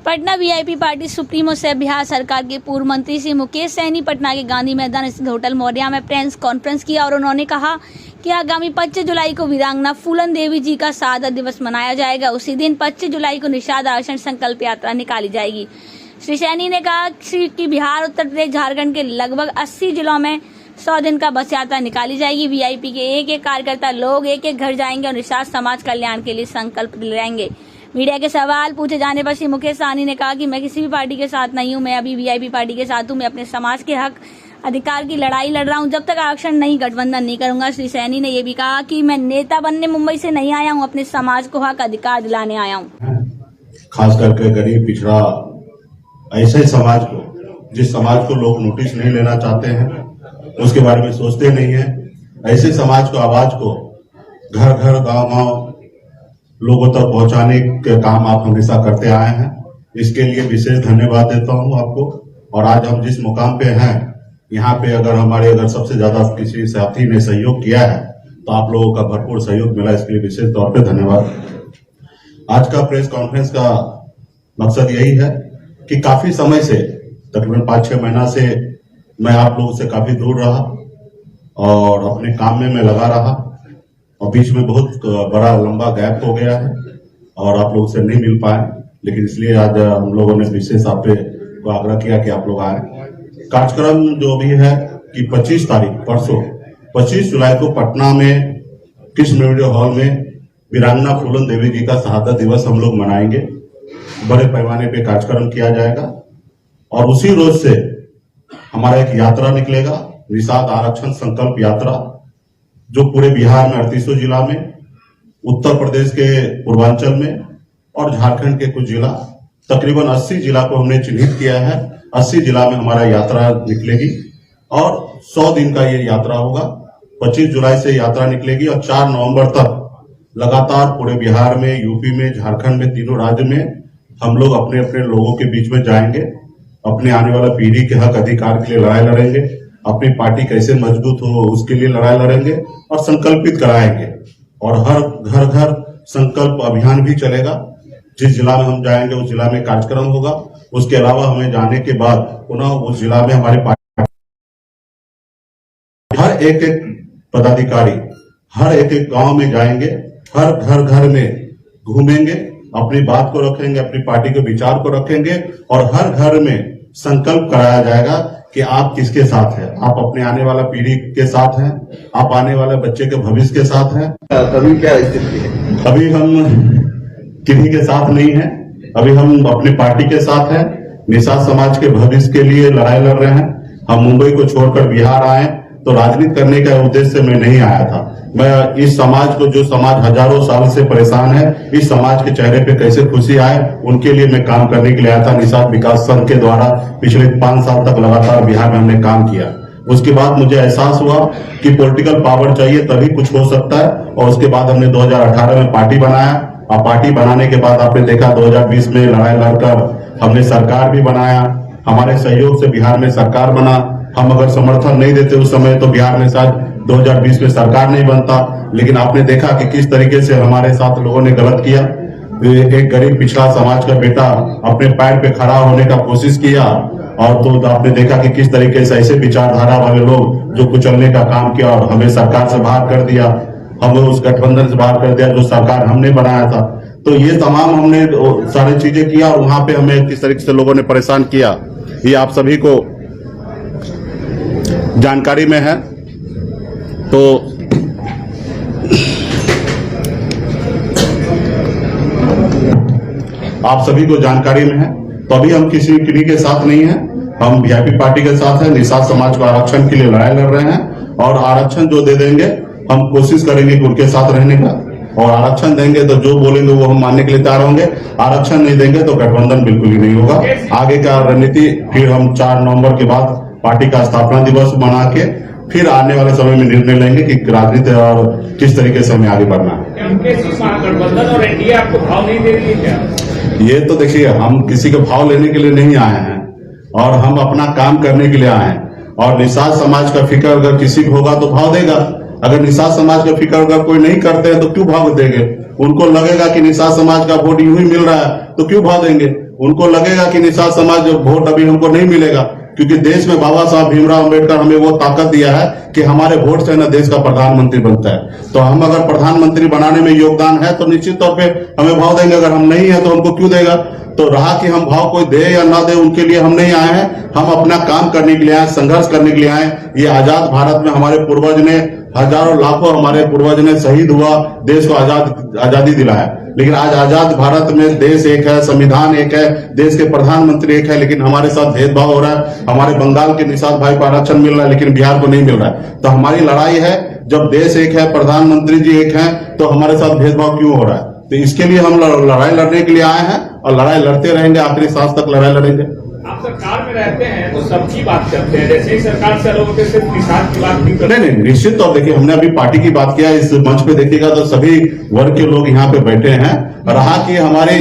Patna VIP party supremo से बिहार सरकार के पूर्व मंत्री श्री मुकेश सैनी पटना के गांधी मैदान स्थित होटल मौर्या में प्रेस कॉन्फ्रेंस किया और उन्होंने कहा कि आगामी 25 जुलाई को वीरांगना फूलन देवी जी का शहादत दिवस मनाया जाएगा। उसी दिन 25 जुलाई को निषाद आरक्षण संकल्प यात्रा निकाली जाएगी। श्री सैनी ने कहा कि बिहार, उत्तर प्रदेश, झारखंड के लगभग 80 जिलों में 100 दिन का बस यात्रा निकाली जाएगी। वीआईपी के एक एक कार्यकर्ता लोग एक एक घर जाएंगे और निषाद समाज कल्याण के लिए संकल्प दिलाएंगे। मीडिया के सवाल पूछे जाने पर श्री मुकेश सहनी ने कहा कि मैं किसी भी पार्टी के साथ नहीं हूं, मैं अभी वीआईपी पार्टी के साथ हूं। मैं अपने समाज के हक अधिकार की लड़ाई लड़ रहा हूं। जब तक आरक्षण नहीं, गठबंधन नहीं करूंगा। श्री सैनी ने यह भी कहा कि मैं नेता बनने मुंबई से नहीं आया हूं, अपने समाज को हक अधिकार दिलाने आया हूं। खास करके गरीब, पिछड़ा, ऐसे समाज को, जिस समाज को लोग नोटिस नहीं लेना चाहते हैं, उसके बारे में सोचते नहीं है, ऐसे समाज को, आवाज को घर घर, गांव गांव लोगों तक पहुंचाने के काम आप हमेशा करते आए हैं। इसके लिए विशेष धन्यवाद देता हूं आपको। और आज हम जिस मुकाम पे हैं, यहाँ पे अगर सबसे ज्यादा किसी साथी ने सहयोग किया है तो आप लोगों का भरपूर सहयोग मिला, इसके लिए विशेष तौर पे धन्यवाद। आज का प्रेस कॉन्फ्रेंस का मकसद यही है कि काफी समय से, तकरीबन 5-6 महीना से मैं आप लोगों से काफी दूर रहा और अपने काम में मैं लगा रहा और बीच में बहुत बड़ा लंबा गैप हो गया है और आप लोगों से नहीं मिल पाए। लेकिन इसलिए आज हम लोगों ने विशेष आप पे को आग्रह किया कि आप लोग आए। कार्यक्रम जो भी है कि 25 तारीख, परसों 25 जुलाई को पटना में कृष्ण मेमोरियल हॉल में वीरांगना फूलन देवी जी का शहादत दिवस हम लोग मनाएंगे। बड़े पैमाने पे कार्यक्रम किया जाएगा और उसी रोज से हमारा एक यात्रा निकलेगा, निषाद आरक्षण संकल्प यात्रा, जो पूरे बिहार में 38 जिला में, उत्तर प्रदेश के पूर्वांचल में और झारखंड के कुछ जिला, तकरीबन 80 जिला को हमने चिन्हित किया है। 80 जिला में हमारा यात्रा निकलेगी और 100 दिन का ये यात्रा होगा। 25 जुलाई से यात्रा निकलेगी और 4 नवंबर तक लगातार पूरे बिहार में, यूपी में, झारखंड में, तीनों राज्य में हम लोग अपने अपने लोगों के बीच में जाएंगे। अपने आने वाला पीढ़ी के हक अधिकार के लिए लड़ाई लड़ेंगे, अपनी पार्टी कैसे मजबूत हो उसके लिए लड़ाई लड़ेंगे और संकल्पित कराएंगे। और हर घर घर संकल्प अभियान भी चलेगा। जिस जिला में हम जाएंगे उस जिला में कार्यक्रम होगा। उसके अलावा हमें जाने के बाद पुनः उस जिला में हमारे पार्टी हर एक एक पदाधिकारी हर एक एक गांव में जाएंगे, हर घर घर में घूमेंगे, अपनी बात को रखेंगे, अपनी पार्टी के विचार को रखेंगे और हर घर में संकल्प कराया जाएगा कि आप किसके साथ हैं। आप अपने आने वाला पीढ़ी के साथ हैं, आप आने वाले बच्चे के भविष्य के साथ हैं। अभी क्या स्थिति है? अभी हम किन्हीं के साथ नहीं हैं, अभी हम अपनी पार्टी के साथ हैं। निषाद समाज के भविष्य के लिए लड़ाई लड़ रहे हैं। हम मुंबई को छोड़कर बिहार आए तो राजनीति करने का उद्देश्य से मैं नहीं आया था। मैं इस समाज को, जो समाज हजारों साल से परेशान है, इस समाज के चेहरे पे कैसे खुशी आए, उनके लिए मैं काम करने के लिए आया था। निषाद विकास संघ के द्वारा पिछले 5 साल तक लगातार बिहार में हमने काम किया। उसके बाद मुझे एहसास हुआ कि पॉलिटिकल पावर चाहिए तभी कुछ हो सकता है और उसके बाद हमने 2018 में पार्टी बनाया और पार्टी बनाने के बाद आपने देखा 2020 में लड़ाई लड़कर हमने सरकार भी बनाया। हमारे सहयोग से बिहार में सरकार बना। हम अगर समर्थन नहीं देते उस समय तो बिहार में शायद 2020 में सरकार नहीं बनता। लेकिन आपने देखा कि किस तरीके से हमारे साथ लोगों ने गलत किया। एक गरीब पिछड़ा समाज का बेटा अपने पैर पे खड़ा होने का कोशिश किया और तो आपने देखा कि किस तरीके से ऐसे विचारधारा वाले लोग जो कुचलने का काम किया और हमें सरकार से बाहर कर दिया, हमें उस गठबंधन से बाहर कर दिया जो सरकार हमने बनाया था। तो ये तमाम हमने सारी चीजें किया और वहां पे हमें किस तरीके से लोगों ने परेशान किया, ये आप सभी को जानकारी में है। तो आप सभी को जानकारी में है। तो अभी हम किन्हीं के साथ नहीं है, हम वीआईपी पार्टी के साथ है। निषाद समाज को आरक्षण के लिए लड़ाई लड़ रहे हैं और आरक्षण जो दे देंगे हम कोशिश करेंगे कि उनके साथ रहने का, और आरक्षण देंगे तो जो बोलेंगे वो हम मानने के लिए तैयार होंगे। आरक्षण नहीं देंगे तो गठबंधन बिल्कुल ही नहीं होगा। आगे का रणनीति फिर हम 4 नवंबर के बाद पार्टी का स्थापना दिवस मना के फिर आने वाले समय में निर्णय लेंगे कि राजनीति और किस तरीके से हमें आगे बढ़ना है। गठबंधन और एनडीए आपको भाव नहीं दे रही है क्या? ये तो देखिए, हम किसी के भाव लेने के लिए नहीं आए हैं और हम अपना काम करने के लिए आए हैं। और निषाद समाज का फिक्र अगर किसी को होगा तो भाव देगा। अगर निषाद समाज का फिक्र अगर कोई नहीं करते हैं तो क्यों भाव देंगे? उनको लगेगा कि निषाद समाज का वोट यूं ही मिल रहा है तो क्यों भाव देंगे? उनको लगेगा कि निषाद समाज वोट अभी हमको नहीं मिलेगा, क्योंकि देश में बाबा साहब भीमराव अंबेडकर हमें वो ताकत दिया है कि हमारे वोट से ना देश का प्रधानमंत्री बनता है। तो हम अगर प्रधानमंत्री बनाने में योगदान है तो निश्चित तौर पे हमें भाव देंगे, अगर हम नहीं है तो हमको क्यों देगा। तो रहा कि हम भाव कोई दे या ना दे, उनके लिए हम नहीं आए हैं, हम अपना काम करने के लिए आए, संघर्ष करने के लिए आए। ये आजाद भारत में हमारे पूर्वज ने, हजारों लाखों हमारे पूर्वज ने शहीद हुआ, देश को आजादी दिलाया। लेकिन आज आजाद भारत में देश एक है, संविधान एक है, देश के प्रधानमंत्री एक है, लेकिन हमारे साथ भेदभाव हो रहा है। हमारे बंगाल के निषाद भाई को आरक्षण मिल रहा है, लेकिन बिहार को नहीं मिल रहा है। तो हमारी लड़ाई है, जब देश एक है, प्रधानमंत्री जी एक है, तो हमारे साथ भेदभाव क्यों हो रहा है। तो इसके लिए हम लड़ाई लड़ने के लिए आए हैं और लड़ाई लड़ते रहेंगे, आखिरी सांस तक लड़ाई लड़ेंगे। आप सरकार में रहते हैं तो सबकी बात करते हैं, जैसे ही सरकार से लोगों के सिर्फ निषाद की बात नहीं करते। नहीं, निश्चित तौर देखिए, हमने अभी पार्टी की बात किया, इस मंच पे देखिएगा तो सभी वर्ग के लोग यहाँ पे बैठे हैं। रहा कि हमारे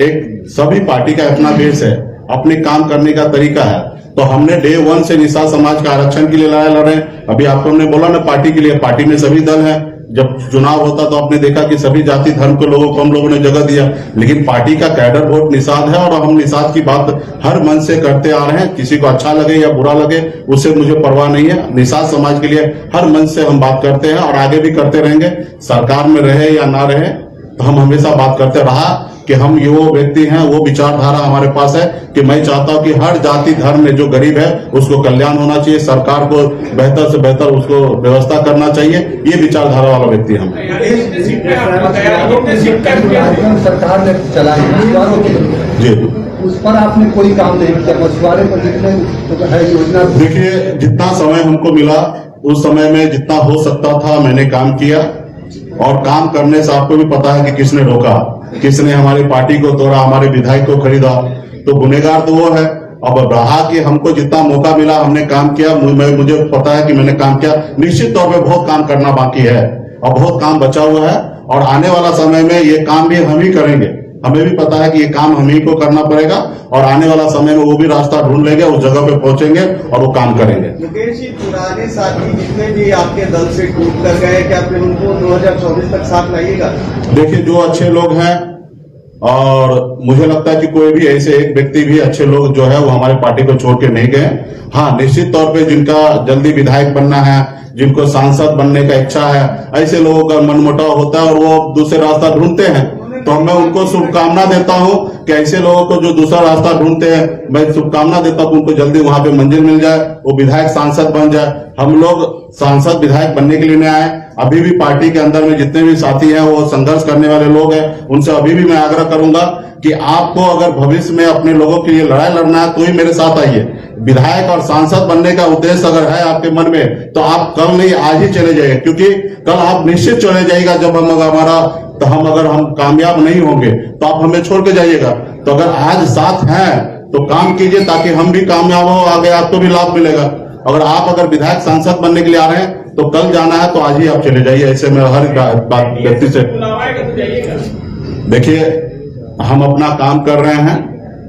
एक सभी पार्टी का अपना बेस है, अपने काम करने का तरीका है। तो हमने डे 1 से निषाद समाज का आरक्षण के लिए लड़ाई लड़ रहे हैं। अभी आपको हमने बोला ना पार्टी के लिए, पार्टी में सभी दल हैं। जब चुनाव होता तो आपने देखा कि सभी जाति धर्म के लोगों को हम लोगों ने जगह दिया, लेकिन पार्टी का कैडर वोट निषाद है और हम निषाद की बात हर मन से करते आ रहे हैं। किसी को अच्छा लगे या बुरा लगे उससे मुझे परवाह नहीं है। निषाद समाज के लिए हर मन से हम बात करते हैं और आगे भी करते रहेंगे। सरकार में रहे या ना रहे तो हम हमेशा बात करते रहा कि हम ये वो व्यक्ति हैं, वो विचारधारा हमारे पास है कि मैं चाहता हूं कि हर जाति धर्म में जो गरीब है उसको कल्याण होना चाहिए, सरकार को बेहतर से बेहतर उसको व्यवस्था करना चाहिए। ये विचारधारा वाला व्यक्ति हम। सरकार ने चलाई जी, उस पर आपने कोई काम नहीं किया, मछुआरे पर जितने है योजना। देखिए, जितना समय हमको मिला उस समय में जितना हो सकता था मैंने काम किया, और काम करने से आपको भी पता है कि किसने रोका, किसने हमारी पार्टी को तोड़ा, हमारे विधायक को खरीदा। तो गुनेगार तो वो है। अब रहा कि हमको जितना मौका मिला हमने काम किया, मुझे पता है कि मैंने काम किया। निश्चित तौर पे बहुत काम करना बाकी है और बहुत काम बचा हुआ है, और आने वाला समय में ये काम भी हम ही करेंगे। हमें भी पता है कि ये काम हम ही को करना पड़ेगा, और आने वाला समय में वो भी रास्ता ढूंढ लेंगे, उस जगह पे पहुंचेंगे और वो काम करेंगे। मुकेश जी, पुराने साथी जितने भी आपके दल से टूट कर गए, क्या फिर उनको 2024 तक साथ लाइएगा? देखिए, जो अच्छे लोग हैं, और मुझे लगता है कि कोई भी ऐसे एक व्यक्ति भी अच्छे लोग जो है वो हमारे पार्टी को छोड़ के नहीं गए। हाँ, निश्चित तौर पे जिनका जल्दी विधायक बनना है, जिनको सांसद बनने का इच्छा है, ऐसे लोगों का मनमुटाव होता है और वो दूसरे रास्ता ढूंढते हैं। तो मैं उनको शुभकामना देता हूं कि ऐसे लोगों को जो दूसरा रास्ता ढूंढते हैं, मैं शुभकामना देता हूं कि उनको जल्दी वहां पे मंजिल मिल जाए, वो विधायक सांसद बन जाए। हम लोग सांसद विधायक बनने के लिए नहीं आए। अभी भी पार्टी के अंदर में जितने भी साथी हैं वो संघर्ष करने वाले लोग हैं, उनसे अभी भी मैं आग्रह करूंगा कि आपको अगर भविष्य में अपने लोगों के लिए लड़ाई लड़ना है तो ही मेरे साथ आइए। विधायक और सांसद बनने का उद्देश्य अगर है आपके मन में तो आप कल नहीं आज ही चले जाइए, क्योंकि कल आप निश्चित चले जाइएगा जब हम अगर हम कामयाब नहीं होंगे तो आप हमें छोड़ के जाइएगा। तो अगर आज साथ हैं तो काम कीजिए ताकि हम भी कामयाब हो, आगे आपको भी लाभ मिलेगा। अगर विधायक सांसद बनने के लिए आ रहे हैं तो कल जाना है तो आज ही आप चले जाइए। ऐसे में हर बात व्यक्ति से देखिए, हम अपना काम कर रहे हैं।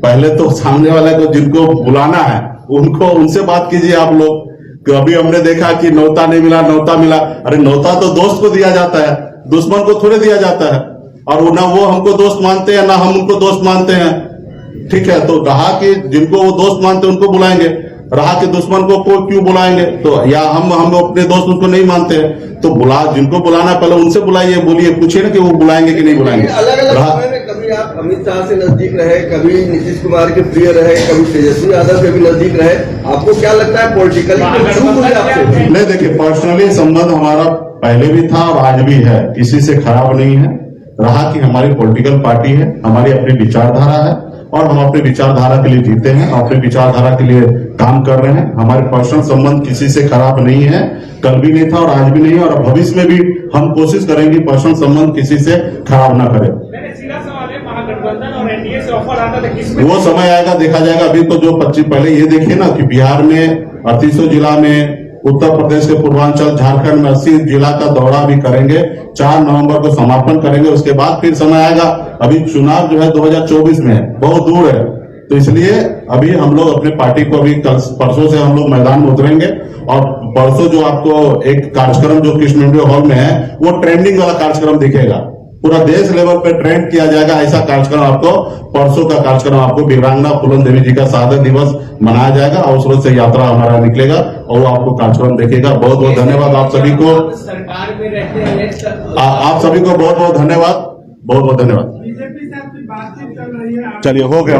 पहले तो सामने वाले को जिनको बुलाना है उनसे बात कीजिए आप लोग। अभी हमने देखा कि न्योता नहीं मिला, न्योता मिला। अरे न्योता तो दोस्त को दिया जाता है, दुश्मन को थोड़े दिया जाता है। और ना वो हमको दोस्त मानते हैं ना हम उनको दोस्त मानते हैं। ठीक है, तो रहा कि जिनको वो दोस्त मानते हैं उनको बुलाएंगे, रहा कि दुश्मन को क्यों बुलाएंगे। तो या हम अपने दोस्त उनको नहीं मानते हैं तो जिनको बुलाना पहले उनसे बुलाइए, बोलिए, पूछिए ना कि वो बुलाएंगे कि नहीं बुलाएंगे। अलग अलग समय में कभी आप अमित शाह से नजदीक रहे, कभी नीतीश कुमार के प्रिय रहे, कभी तेजस्वी यादव के भी नजदीक रहे। आपको क्या लगता है पॉलिटिकली आपसे? नहीं, देखिए, पर्सनली संबंध हमारा पहले भी था और आज भी है, किसी से खराब नहीं है। रहा कि हमारी पॉलिटिकल पार्टी है, हमारी अपनी विचारधारा है और हम अपने विचारधारा के लिए जीते हैं, अपने विचारधारा के लिए काम कर रहे हैं। हमारे पर्सनल संबंध किसी से खराब नहीं है, कल भी नहीं था और आज भी नहीं है, और भविष्य में भी हम कोशिश करेंगे पर्सनल संबंध किसी से खराब ना करें। सीधा सवाल है, महागठबंधन और एनडीए से ऑफर आता था, किसमें वो समय आएगा, देखा जाएगा। अभी तो जो 25 पहले ये देखिए ना कि बिहार में 38 जिला में, उत्तर प्रदेश के पूर्वांचल, झारखंड में 80 जिला का दौरा भी करेंगे। 4 नवंबर को समापन करेंगे। उसके बाद फिर समय आएगा। अभी चुनाव जो है 2024 में है, बहुत दूर है। तो इसलिए अभी हम लोग अपने पार्टी को अभी कल परसों से हम लोग मैदान में उतरेंगे, और परसों जो आपको एक कार्यक्रम जो कृष्ण मंदिर हॉल में है वो ट्रेंडिंग वाला कार्यक्रम दिखेगा। पूरा देश लेवल पे ट्रेंड किया जाएगा। ऐसा कार्यक्रम आपको परसों का कार्यक्रम आपको वीरांगना फूलन देवी जी का शहादत दिवस मनाया जाएगा और उसमें से यात्रा हमारा निकलेगा और आपको कार्यक्रम देखेगा। बहुत बहुत धन्यवाद आप सभी को। सरकार में रहते हैं आप सभी को बहुत बहुत धन्यवाद, बहुत बहुत धन्यवाद। बीजेपी से आपकी बातचीत चल रही है। चलिए हो गया।